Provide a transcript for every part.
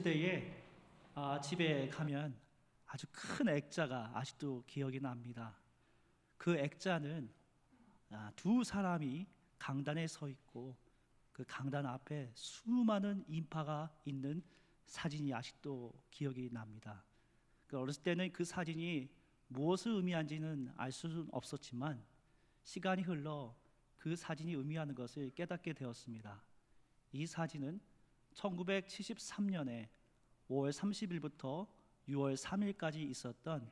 때에 집에 가면 아주 큰 액자가 아직도 기억이 납니다. 그 액자는 두 사람이 강단에 서 있고 그 강단 앞에 수많은 인파가 있는 사진이 아직도 기억이 납니다. 어렸을 때는 그 사진이 무엇을 의미하는지는 알 수는 없었지만 시간이 흘러 그 사진이 의미하는 것을 깨닫게 되었습니다. 이 사진은 1973년에 5월 30일부터 6월 3일까지 있었던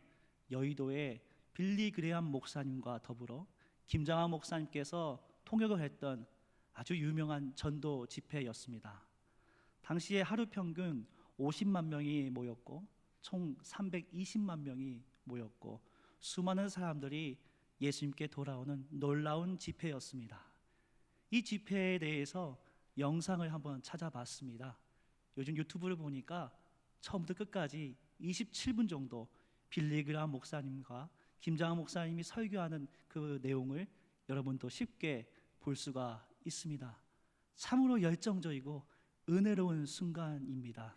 여의도의 빌리 그레함 목사님과 더불어 김장한 목사님께서 통역을 했던 아주 유명한 전도 집회였습니다. 당시에 하루 평균 50만 명이 모였고 총 320만 명이 모였고 수많은 사람들이 예수님께 돌아오는 놀라운 집회였습니다. 이 집회에 대해서 영상을 한번 찾아봤습니다. 요즘 유튜브를 보니까 처음부터 끝까지 27분 정도 빌리 그레함 목사님과 김장한 목사님이 설교하는 그 내용을 여러분도 쉽게 볼 수가 있습니다. 참으로 열정적이고 은혜로운 순간입니다.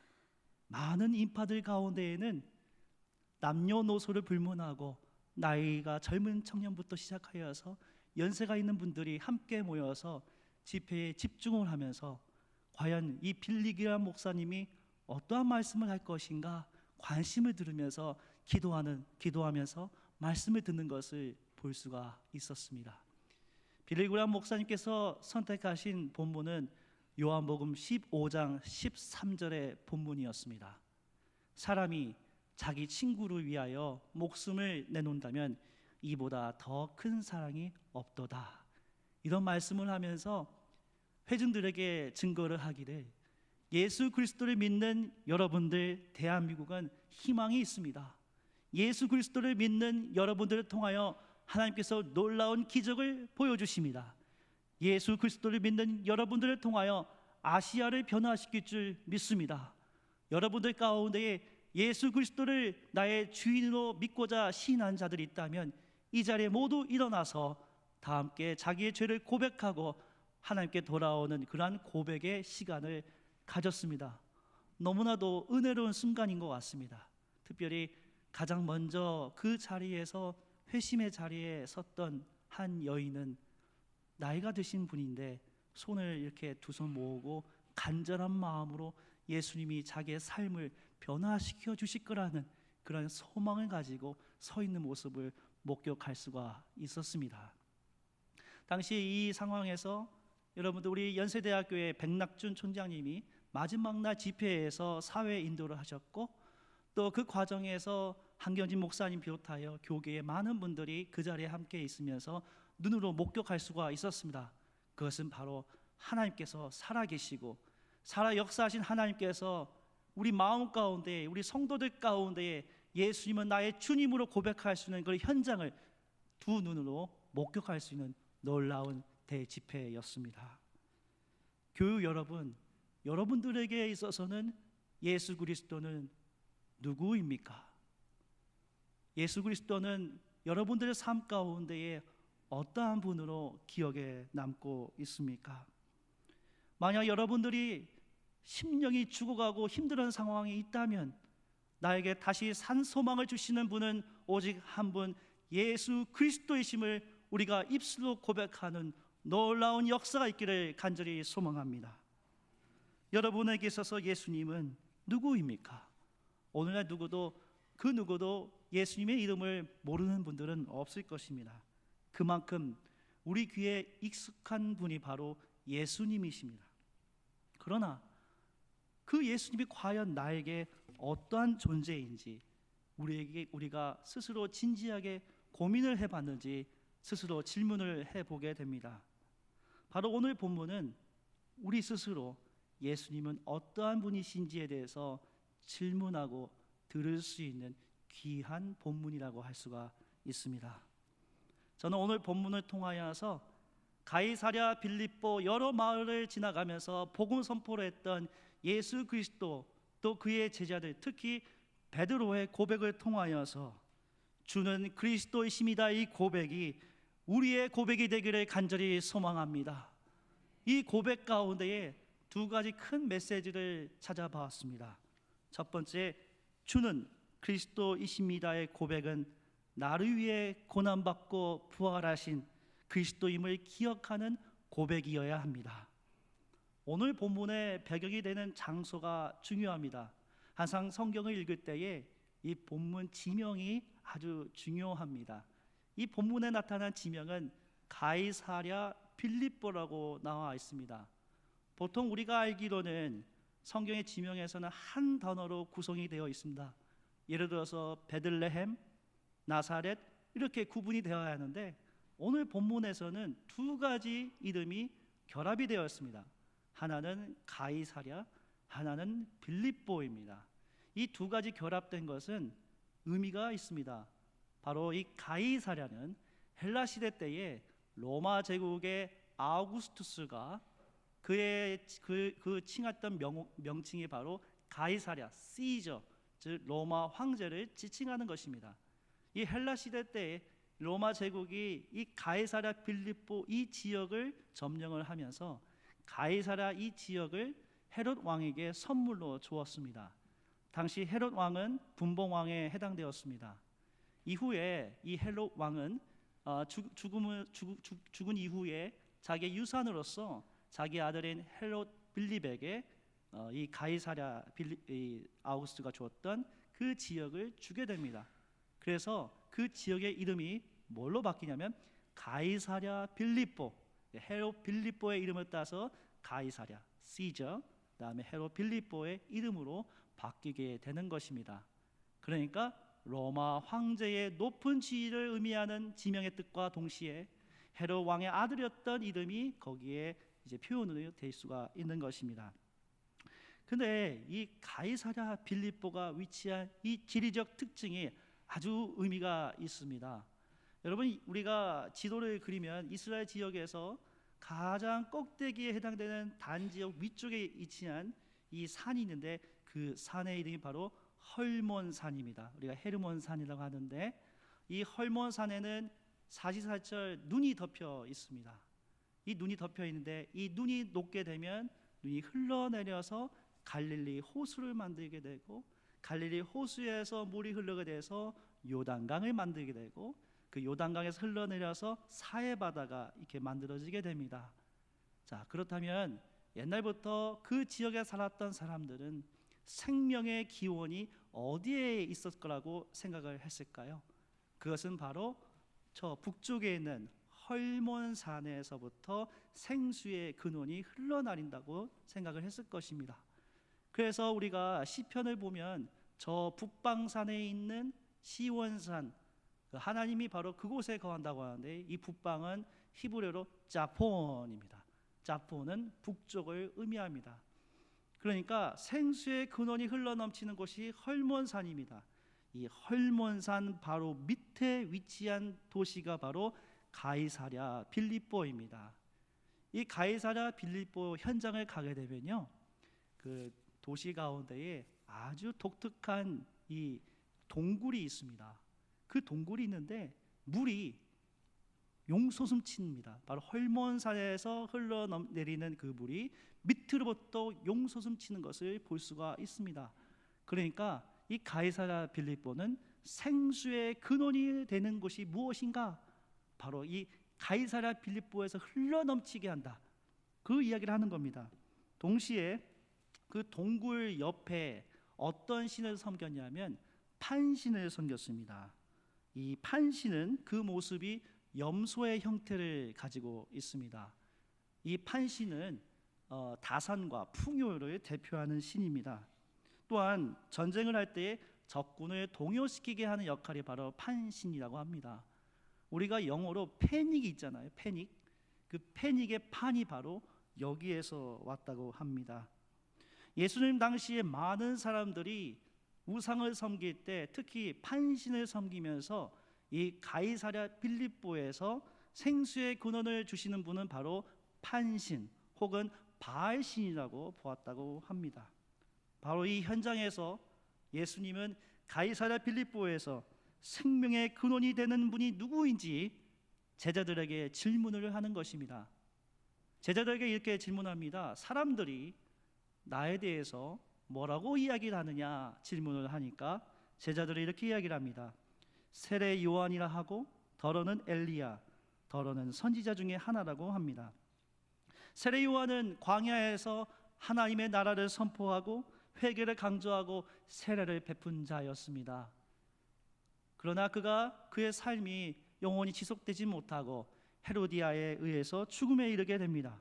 많은 인파들 가운데에는 남녀노소를 불문하고 나이가 젊은 청년부터 시작하여서 연세가 있는 분들이 함께 모여서 집회에 집중을 하면서 과연 이 빌리 그레함 목사님이 어떠한 말씀을 할 것인가 관심을 들으면서 기도하면서 말씀을 듣는 것을 볼 수가 있었습니다. 빌리 그레함 목사님께서 선택하신 본문은 요한복음 15장 13절의 본문이었습니다. 사람이 자기 친구를 위하여 목숨을 내놓는다면 이보다 더 큰 사랑이 없도다. 이런 말씀을 하면서 회중들에게 증거를 하기를 예수 그리스도를 믿는 여러분들 대한민국은 희망이 있습니다. 예수 그리스도를 믿는 여러분들을 통하여 하나님께서 놀라운 기적을 보여주십니다. 예수 그리스도를 믿는 여러분들을 통하여 아시아를 변화시킬 줄 믿습니다. 여러분들 가운데에 예수 그리스도를 나의 주인으로 믿고자 신한 자들이 있다면 이 자리에 모두 일어나서 다 함께 자기의 죄를 고백하고 하나님께 돌아오는 그러한 고백의 시간을 가졌습니다. 너무나도 은혜로운 순간인 것 같습니다. 특별히 가장 먼저 그 자리에서 회심의 자리에 섰던 한 여인은 나이가 드신 분인데 손을 이렇게 두 손 모으고 간절한 마음으로 예수님이 자기의 삶을 변화시켜 주실 거라는 그런 소망을 가지고 서 있는 모습을 목격할 수가 있었습니다. 당시 이 상황에서 여러분들 우리 연세대학교의 백낙준 촌장님이 마지막 날 집회에서 사회 인도를 하셨고 또 그 과정에서 한경진 목사님 비롯하여 교계의 많은 분들이 그 자리에 함께 있으면서 눈으로 목격할 수가 있었습니다. 그것은 바로 하나님께서 살아계시고 살아 역사하신 하나님께서 우리 마음 가운데 우리 성도들 가운데 예수님은 나의 주님으로 고백할 수 있는 그 현장을 두 눈으로 목격할 수 있는 놀라운 대집회였습니다. 교우 여러분, 여러분들에게 있어서는 예수 그리스도는 누구입니까? 예수 그리스도는 여러분들의 삶 가운데에 어떠한 분으로 기억에 남고 있습니까? 만약 여러분들이 심령이 죽어가고 힘든 상황이 있다면 나에게 다시 산 소망을 주시는 분은 오직 한 분 예수 그리스도이심을 우리가 입술로 고백하는 놀라운 역사가 있기를 간절히 소망합니다. 여러분에게 있어서 예수님은 누구입니까? 오늘날 그 누구도 예수님의 이름을 모르는 분들은 없을 것입니다. 그만큼 우리 귀에 익숙한 분이 바로 예수님이십니다. 그러나 그 예수님이 과연 나에게 어떠한 존재인지 우리가 스스로 진지하게 고민을 해봤는지 스스로 질문을 해보게 됩니다. 바로 오늘 본문은 우리 스스로 예수님은 어떠한 분이신지에 대해서 질문하고 들을 수 있는 귀한 본문이라고 할 수가 있습니다. 저는 오늘 본문을 통하여서 가이사랴 빌립보 여러 마을을 지나가면서 복음 선포를 했던 예수 그리스도 또 그의 제자들, 특히 베드로의 고백을 통하여서 주는 그리스도이심이다, 이 고백이 우리의 고백이 되기를 간절히 소망합니다. 이 고백 가운데에 두 가지 큰 메시지를 찾아봤습니다. 첫 번째, 주는 그리스도이십니다의 고백은 나를 위해 고난받고 부활하신 그리스도임을 기억하는 고백이어야 합니다. 오늘 본문의 배경이 되는 장소가 중요합니다. 항상 성경을 읽을 때에 이 본문 지명이 아주 중요합니다. 이 본문에 나타난 지명은 가이사랴 빌립보라고 나와 있습니다. 보통 우리가 알기로는 성경의 지명에서는 한 단어로 구성이 되어 있습니다. 예를 들어서 베들레헴, 나사렛 이렇게 구분이 되어야 하는데 오늘 본문에서는 두 가지 이름이 결합이 되어 있습니다. 하나는 가이사랴, 하나는 빌립보입니다. 이 두 가지 결합된 것은 의미가 있습니다. 바로 이 가이사랴는 헬라 시대 때에 로마 제국의 아우구스투스가 그 칭했던 명칭이 바로 가이사랴, 시저, 즉 로마 황제를 지칭하는 것입니다. 이 헬라 시대 때에 로마 제국이 이 가이사랴 빌립보 이 지역을 점령을 하면서 가이사랴 이 지역을 헤롯 왕에게 선물로 주었습니다. 당시 헤롯 왕은 분봉 왕에 해당되었습니다. 이후에 이 헤롯 왕은 죽은 이후에 자기의 유산으로서 자기 아들인 헤롯 빌립에게 이 가이사랴 아우구스가 주었던 그 지역을 주게 됩니다. 그래서 그 지역의 이름이 뭘로 바뀌냐면 가이사랴 빌립보, 헤롯 빌립보의 이름을 따서 가이사랴 시저, 그다음에 헤롯 빌립보의 이름으로 바뀌게 되는 것입니다. 그러니까 로마 황제의 높은 지위를 의미하는 지명의 뜻과 동시에 헤롯 왕의 아들이었던 이름이 거기에 이제 표현으로 될 수가 있는 것입니다. 근데 이 가이사랴 빌립보가 위치한 이 지리적 특징이 아주 의미가 있습니다. 여러분, 우리가 지도를 그리면 이스라엘 지역에서 가장 꼭대기에 해당되는 단지역 위쪽에 위치한 이 산이 있는데 그 산의 이름이 바로 헐몬산입니다. 우리가 헤르몬산이라고 하는데 이 헐몬산에는 사시사철 눈이 덮여 있습니다. 이 눈이 덮여 있는데 이 눈이 녹게 되면 눈이 흘러내려서 갈릴리 호수를 만들게 되고 갈릴리 호수에서 물이 흘러게 돼서 요단강을 만들게 되고 그 요단강에서 흘러내려서 사해 바다가 이렇게 만들어지게 됩니다. 자, 그렇다면 옛날부터 그 지역에 살았던 사람들은 생명의 기원이 어디에 있었을 거라고 생각을 했을까요? 그것은 바로 저 북쪽에 있는 헐몬산에서부터 생수의 근원이 흘러내린다고 생각을 했을 것입니다. 그래서 우리가 시편을 보면 저 북방산에 있는 시원산, 하나님이 바로 그곳에 거한다고 하는데 이 북방은 히브리어로 자폰입니다. 자폰은 북쪽을 의미합니다. 그러니까 생수의 근원이 흘러넘치는 곳이 헐몬산입니다. 이 헐몬산 바로 밑에 위치한 도시가 바로 가이사랴 빌립보입니다. 이 가이사랴 빌립보 현장을 가게 되면요, 그 도시 가운데에 아주 독특한 이 동굴이 있습니다. 그 동굴이 있는데 물이 용솟음칩니다. 바로 헐몬산에서 흘러내리는 그 물이 밑으로부터 용솟음치는 것을 볼 수가 있습니다. 그러니까 이 가이사랴 빌립보는 생수의 근원이 되는 곳이 무엇인가? 바로 이 가이사랴 빌립보에서 흘러넘치게 한다. 그 이야기를 하는 겁니다. 동시에 그 동굴 옆에 어떤 신을 섬겼냐면 판신을 섬겼습니다. 이 판신은 그 모습이 염소의 형태를 가지고 있습니다. 이 판신은 다산과 풍요를 대표하는 신입니다. 또한 전쟁을 할 때 적군을 동요시키게 하는 역할이 바로 판신이라고 합니다. 우리가 영어로 패닉이 있잖아요. 패닉. 그 패닉의 판이 바로 여기에서 왔다고 합니다. 예수님 당시에 많은 사람들이 우상을 섬길 때 특히 판신을 섬기면서 이 가이사랴 빌립보에서 생수의 근원을 주시는 분은 바로 판신 혹은 바알신이라고 보았다고 합니다. 바로 이 현장에서 예수님은 가이사랴 빌립보에서 생명의 근원이 되는 분이 누구인지 제자들에게 질문을 하는 것입니다. 제자들에게 이렇게 질문합니다. 사람들이 나에 대해서 뭐라고 이야기를 하느냐 질문을 하니까 제자들이 이렇게 이야기를 합니다. 세례 요한이라 하고 더러는 엘리야, 더러는 선지자 중에 하나라고 합니다. 세례 요한은 광야에서 하나님의 나라를 선포하고 회개를 강조하고 세례를 베푼 자였습니다. 그러나 그의 삶이 영원히 지속되지 못하고 헤로디아에 의해서 죽음에 이르게 됩니다.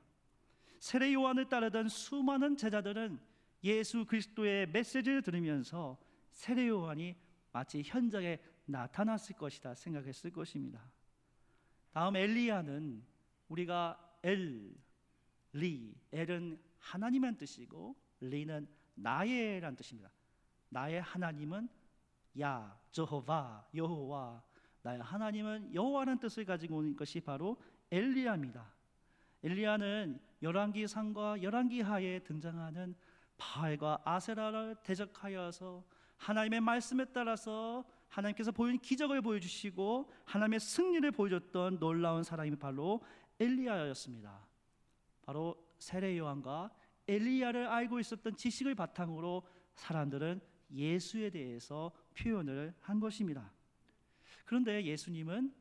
세례 요한을 따르던 수많은 제자들은 예수 그리스도의 메시지를 들으면서 세례 요한이 마치 현장에 나타났을 것이다 생각했을 것입니다. 다음 엘리야는 우리가 엘은 하나님의 뜻이고 리는 나의란 뜻입니다. 나의 하나님은 여호와, 나의 하나님은 여호와라는 뜻을 가지고 있는 것이 바로 엘리야입니다. 엘리야는 열왕기상과 열왕기하에 등장하는 바알과 아세라를 대적하여서 하나님의 말씀에 따라서 하나님께서 보인 기적을 보여주시고 하나님의 승리를 보여줬던 놀라운 사람이 바로 엘리야였습니다. 바로 세례 요한과 엘리야를 알고 있었던 지식을 바탕으로 사람들은 예수에 대해서 표현을 한 것입니다. 그런데 예수님은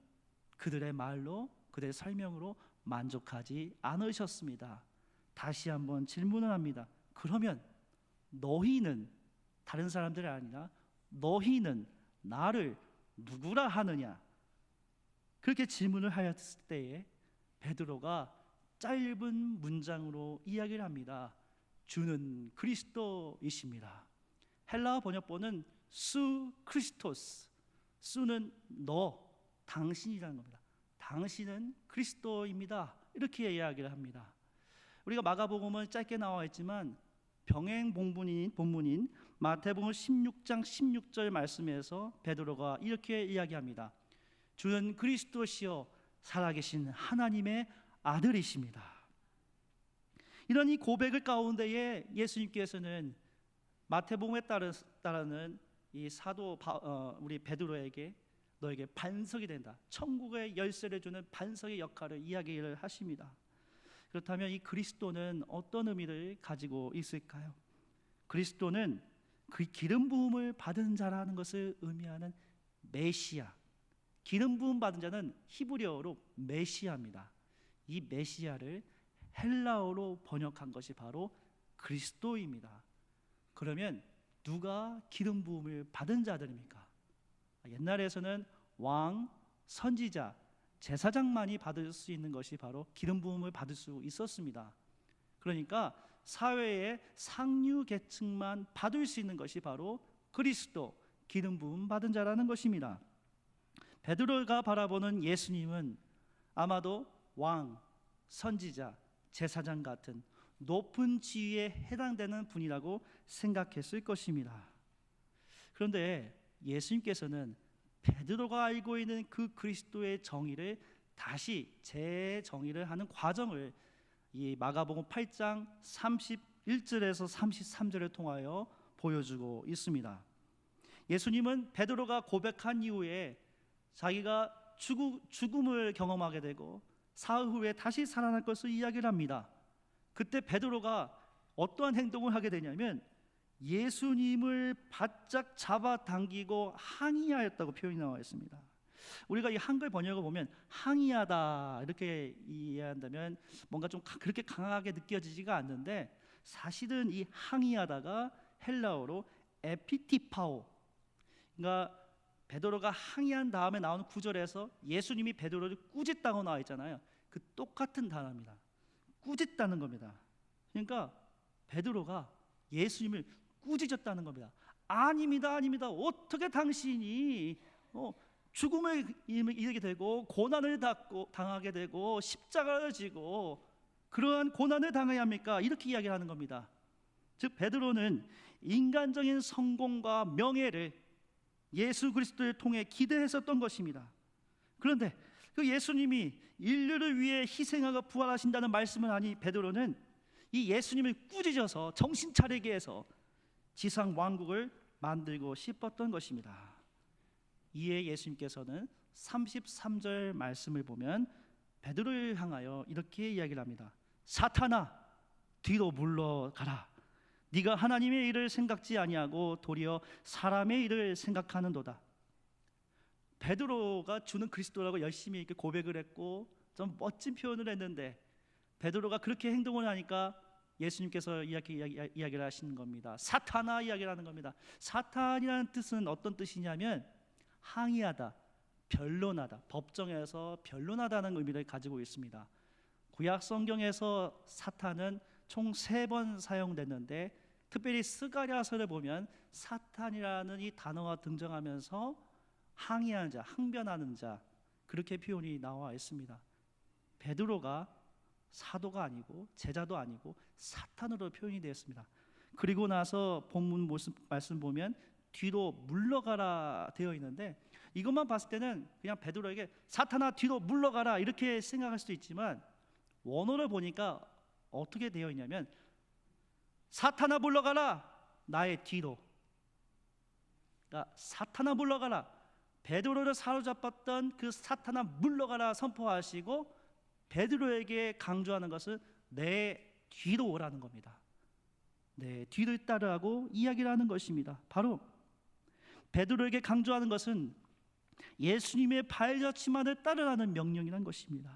그들의 말로, 그들의 설명으로 만족하지 않으셨습니다. 다시 한번 질문을 합니다. 그러면 너희는, 다른 사람들이 아니라 너희는 나를 누구라 하느냐? 그렇게 질문을 하였을 때에 베드로가 짧은 문장으로 이야기를 합니다. 주는 그리스도이십니다. 헬라어 번역본은 수 크리스토스, 수는 너, 당신이라는 겁니다. 당신은 그리스도입니다. 이렇게 이야기를 합니다. 우리가 마가복음은 짧게 나와 있지만 병행 본문인 마태복음 16장 16절 말씀에서 베드로가 이렇게 이야기합니다. 주는 그리스도시요 살아계신 하나님의 아들이십니다. 이런 이 고백을 가운데에 예수님께서는 마태복음에 따르는 이 사도 우리 베드로에게 너에게 반석이 된다, 천국의 열쇠를 주는 반석의 역할을 이야기를 하십니다. 그렇다면 이 그리스도는 어떤 의미를 가지고 있을까요? 그리스도는 그 기름 부음을 받은 자라는 것을 의미하는 메시아, 기름 부음 받은 자는 히브리어로 메시아입니다. 이 메시아를 헬라어로 번역한 것이 바로 그리스도입니다. 그러면 누가 기름 부음을 받은 자들입니까? 옛날에서는 왕, 선지자, 제사장만이 받을 수 있는 것이 바로 기름 부음을 받을 수 있었습니다. 그러니까 사회의 상류 계층만 받을 수 있는 것이 바로 그리스도, 기름 부음 받은 자라는 것입니다. 베드로가 바라보는 예수님은 아마도 왕, 선지자, 제사장 같은 높은 지위에 해당되는 분이라고 생각했을 것입니다. 그런데 예수님께서는 베드로가 알고 있는 그 그리스도의 정의를 다시 재정의를 하는 과정을 이 마가복음 8장 31절에서 33절을 통하여 보여주고 있습니다. 예수님은 베드로가 고백한 이후에 자기가 죽음을 경험하게 되고 사흘 후에 다시 살아날 것을 이야기를 합니다. 그때 베드로가 어떠한 행동을 하게 되냐면 예수님을 바짝 잡아당기고 항의하였다고 표현이 나와 있습니다. 우리가 이 한글 번역을 보면 항의하다 이렇게 이해한다면 뭔가 좀 그렇게 강하게 느껴지지가 않는데, 사실은 이 항의하다가 헬라어로 에피티파오, 그러니까 베드로가 항의한 다음에 나오는 구절에서 예수님이 베드로를 꾸짖다고 나와 있잖아요. 그 똑같은 단어입니다. 꾸짖다는 겁니다. 그러니까 베드로가 예수님을 꾸짖었다는 겁니다. 아닙니다, 아닙니다. 어떻게 당신이 죽음에 이르게 되고 고난을 당하게 되고 십자가를 지고 그러한 고난을 당해야 합니까? 이렇게 이야기를 하는 겁니다. 즉 베드로는 인간적인 성공과 명예를 예수 그리스도를 통해 기대했었던 것입니다. 그런데 그 예수님이 인류를 위해 희생하고 부활하신다는 말씀을 하니 베드로는 이 예수님을 꾸짖어서 정신 차리게 해서 지상 왕국을 만들고 싶었던 것입니다. 이에 예수님께서는 33절 말씀을 보면 베드로를 향하여 이렇게 이야기를 합니다. 사탄아, 뒤로 물러가라. 네가 하나님의 일을 생각지 아니하고 도리어 사람의 일을 생각하는도다. 베드로가 주는 그리스도라고 열심히 이렇게 고백을 했고 좀 멋진 표현을 했는데, 베드로가 그렇게 행동을 하니까 예수님께서 이야기를 하시는 겁니다. 사탄아 이야기를 하는 겁니다. 사탄이라는 뜻은 어떤 뜻이냐면 항의하다, 변론하다, 법정에서 변론하다는 의미를 가지고 있습니다. 구약 성경에서 사탄은 총 3번 사용됐는데, 특별히 스가랴서를 보면 사탄이라는 이 단어가 등장하면서 항의하는 자, 항변하는 자, 그렇게 표현이 나와 있습니다. 베드로가 사도가 아니고 제자도 아니고 사탄으로 표현이 되었습니다. 그리고 나서 본문 말씀 보면 뒤로 물러가라 되어 있는데, 이것만 봤을 때는 그냥 베드로에게 사탄아 뒤로 물러가라 이렇게 생각할 수도 있지만, 원어를 보니까 어떻게 되어 있냐면 사탄아 물러가라 나의 뒤로. 그러니까 사탄아 물러가라, 베드로를 사로잡았던 그 사탄아 물러가라 선포하시고 베드로에게 강조하는 것은 내 뒤로 오라는 겁니다. 내 뒤를 따르라고 이야기를 하는 것입니다. 바로 베드로에게 강조하는 것은 예수님의 발자취만을 따르라는 명령이라는 것입니다.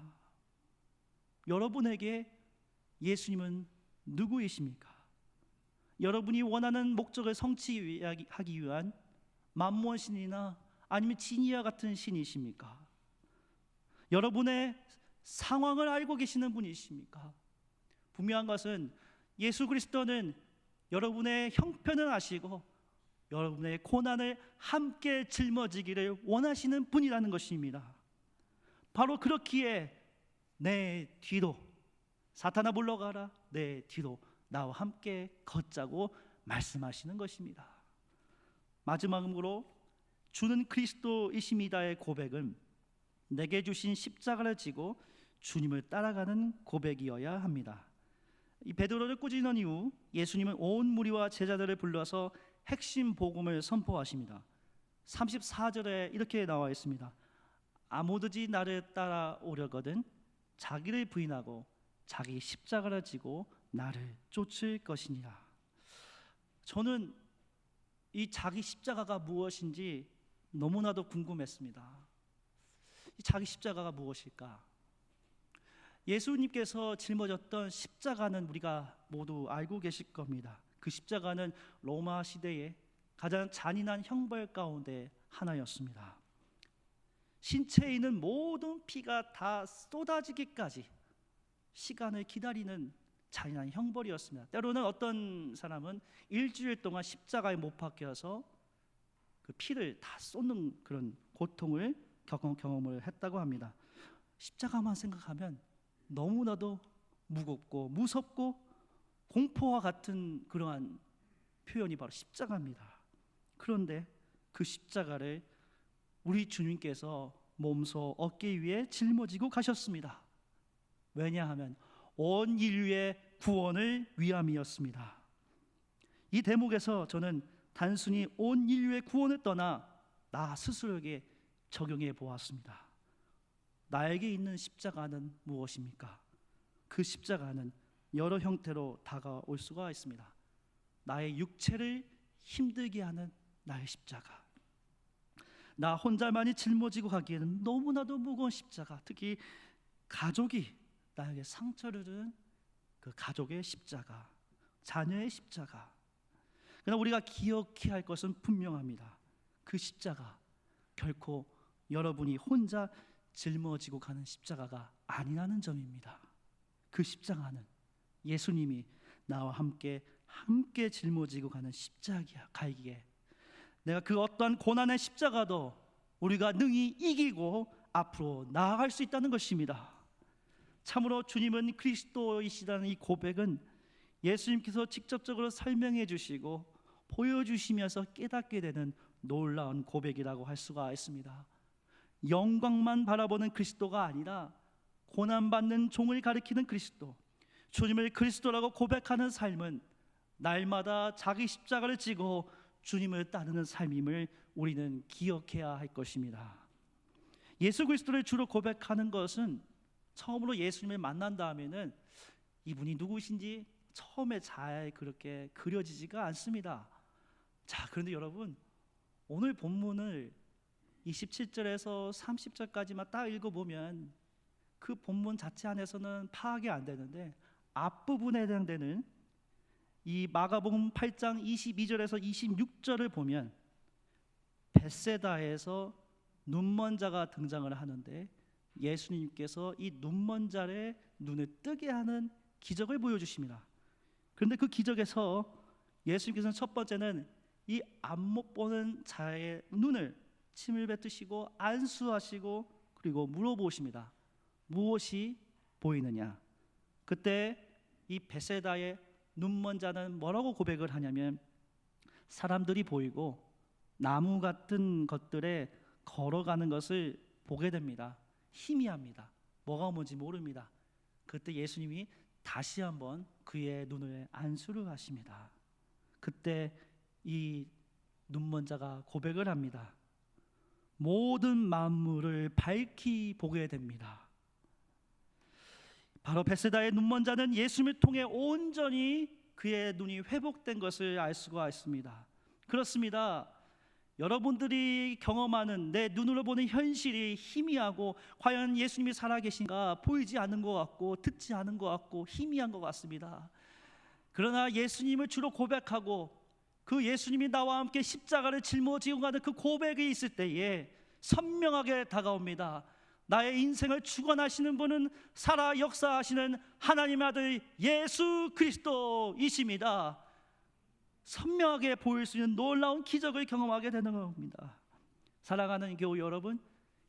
여러분에게 예수님은 누구이십니까? 여러분이 원하는 목적을 성취하기 위한 만몬 신이나 아니면 지니와 같은 신이십니까? 여러분의 상황을 알고 계시는 분이십니까? 분명한 것은 예수 그리스도는 여러분의 형편을 아시고 여러분의 고난을 함께 짊어지기를 원하시는 분이라는 것입니다. 바로 그렇기에 내 뒤로, 사탄아 물러가라, 내 뒤로 나와 함께 걷자고 말씀하시는 것입니다. 마지막으로 주는 그리스도이십니다의 고백은 내게 주신 십자가를 지고 주님을 따라가는 고백이어야 합니다. 이 베드로를 꾸짖는 이후 예수님은 온 무리와 제자들을 불러서 핵심 복음을 선포하십니다. 34절에 이렇게 나와 있습니다. 아무든지 나를 따라오려거든 자기를 부인하고 자기 십자가를 지고 나를 쫓을 것이니라. 저는 이 자기 십자가가 무엇인지 너무나도 궁금했습니다. 이 자기 십자가가 무엇일까? 예수님께서 짊어졌던 십자가는 우리가 모두 알고 계실 겁니다. 그 십자가는 로마 시대의 가장 잔인한 형벌 가운데 하나였습니다. 신체에 있는 모든 피가 다 쏟아지기까지 시간을 기다리는 잔인한 형벌이었습니다. 때로는 어떤 사람은 일주일 동안 십자가에 못 박혀서 그 피를 다 쏟는 그런 고통을 경험을 했다고 합니다. 십자가만 생각하면 너무나도 무겁고 무섭고 공포와 같은 그러한 표현이 바로 십자가입니다. 그런데 그 십자가를 우리 주님께서 몸소 어깨 위에 짊어지고 가셨습니다. 왜냐하면 온 인류의 구원을 위함이었습니다. 이 대목에서 저는 단순히 온 인류의 구원을 떠나 나 스스로에게 적용해 보았습니다. 나에게 있는 십자가는 무엇입니까? 그 십자가는 여러 형태로 다가올 수가 있습니다. 나의 육체를 힘들게 하는 나의 십자가, 나 혼자만이 짊어지고 가기에는 너무나도 무거운 십자가, 특히 가족이 나에게 상처를 준 그 가족의 십자가, 자녀의 십자가. 그러나 우리가 기억해야 할 것은 분명합니다. 그 십자가 결코 여러분이 혼자 짊어지고 가는 십자가가 아니라는 점입니다. 그 십자가는 예수님이 나와 함께 짊어지고 가는 십자가이기에 내가 그 어떠한 고난의 십자가도 우리가 능히 이기고 앞으로 나아갈 수 있다는 것입니다. 참으로 주님은 그리스도이시라는 이 고백은 예수님께서 직접적으로 설명해 주시고 보여주시면서 깨닫게 되는 놀라운 고백이라고 할 수가 있습니다. 영광만 바라보는 그리스도가 아니라 고난받는 종을 가리키는 그리스도, 주님을 그리스도라고 고백하는 삶은 날마다 자기 십자가를 지고 주님을 따르는 삶임을 우리는 기억해야 할 것입니다. 예수 그리스도를 주로 고백하는 것은 처음으로 예수님을 만난 다음에는 이분이 누구신지 처음에 잘 그렇게 그려지지가 않습니다. 자, 그런데 여러분, 오늘 본문을 27절에서 30절까지만 딱 읽어보면 그 본문 자체 안에서는 파악이 안 되는데, 앞부분에 해당되는 이 마가복음 8장 22절에서 26절을 보면 벳세다에서 눈먼 자가 등장을 하는데, 예수님께서 이 눈먼 자의 눈을 뜨게 하는 기적을 보여주십니다. 그런데 그 기적에서 예수님께서는 첫 번째는 이 안 못 보는 자의 눈을 침을 뱉으시고 안수하시고 그리고 물어보십니다. 무엇이 보이느냐? 그때 이 벳세다의 눈먼 자는 뭐라고 고백을 하냐면, 사람들이 보이고 나무 같은 것들에 걸어가는 것을 보게 됩니다. 희미합니다. 뭐가 뭔지 모릅니다. 그때 예수님이 다시 한번 그의 눈을 안수를 하십니다. 그때 이 눈먼 자가 고백을 합니다. 모든 만물을 밝히 보게 됩니다. 바로 벳세다의 눈먼 자는 예수님을 통해 온전히 그의 눈이 회복된 것을 알 수가 있습니다. 그렇습니다. 여러분들이 경험하는 내 눈으로 보는 현실이 희미하고 과연 예수님이 살아계신가 보이지 않는 것 같고 듣지 않은 것 같고 희미한 것 같습니다. 그러나 예수님을 주로 고백하고 그 예수님이 나와 함께 십자가를 짊어지고 가는 그 고백이 있을 때에 선명하게 다가옵니다. 나의 인생을 주관하시는 분은 살아 역사하시는 하나님의 아들 예수 그리스도이십니다. 선명하게 보일 수 있는 놀라운 기적을 경험하게 되는 겁니다. 사랑하는 교우 여러분,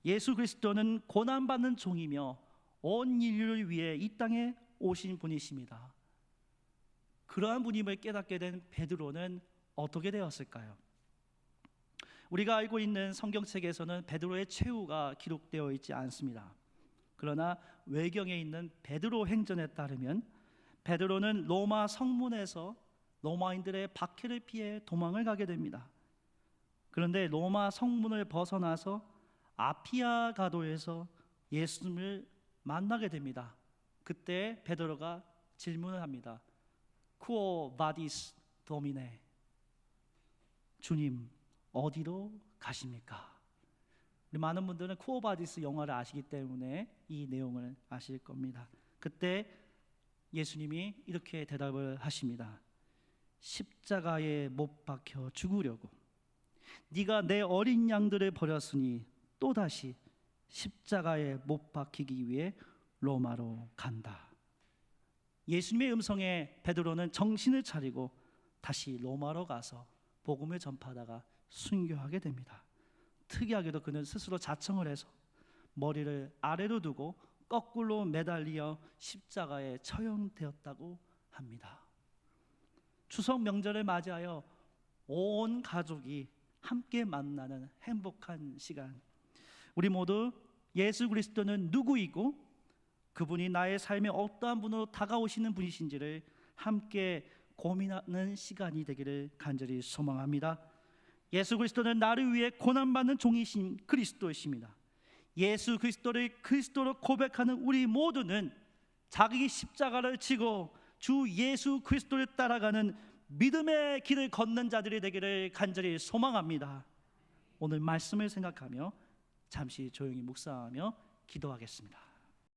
예수 그리스도는 고난받는 종이며 온 인류를 위해 이 땅에 오신 분이십니다. 그러한 분임을 깨닫게 된 베드로는 어떻게 되었을까요? 우리가 알고 있는 성경책에서는 베드로의 최후가 기록되어 있지 않습니다. 그러나 외경에 있는 베드로 행전에 따르면 베드로는 로마 성문에서 로마인들의 박해를 피해 도망을 가게 됩니다. 그런데 로마 성문을 벗어나서 아피아 가도에서 예수님을 만나게 됩니다. 그때 베드로가 질문을 합니다. 쿠오 바디스 도미네, 주님 어디로 가십니까? 우리 많은 분들은 쿠오 바디스 영화를 아시기 때문에 이 내용을 아실 겁니다. 그때 예수님이 이렇게 대답을 하십니다. 십자가에 못 박혀 죽으려고 네가 내 어린 양들을 버렸으니 또다시 십자가에 못 박히기 위해 로마로 간다. 예수님의 음성에 베드로는 정신을 차리고 다시 로마로 가서 복음을 전파하다가 순교하게 됩니다. 특이하게도 그는 스스로 자청을 해서 머리를 아래로 두고 거꾸로 매달려 십자가에 처형되었다고 합니다. 추석 명절을 맞이하여 온 가족이 함께 만나는 행복한 시간, 우리 모두 예수 그리스도는 누구이고 그분이 나의 삶에 어떠한 분으로 다가오시는 분이신지를 함께 고민하는 시간이 되기를 간절히 소망합니다. 예수 그리스도는 나를 위해 고난받는 종이신 그리스도이십니다. 예수 그리스도를 그리스도로 고백하는 우리 모두는 자기 십자가를 지고 주 예수 그리스도를 따라가는 믿음의 길을 걷는 자들이 되기를 간절히 소망합니다. 오늘 말씀을 생각하며 잠시 조용히 묵상하며 기도하겠습니다.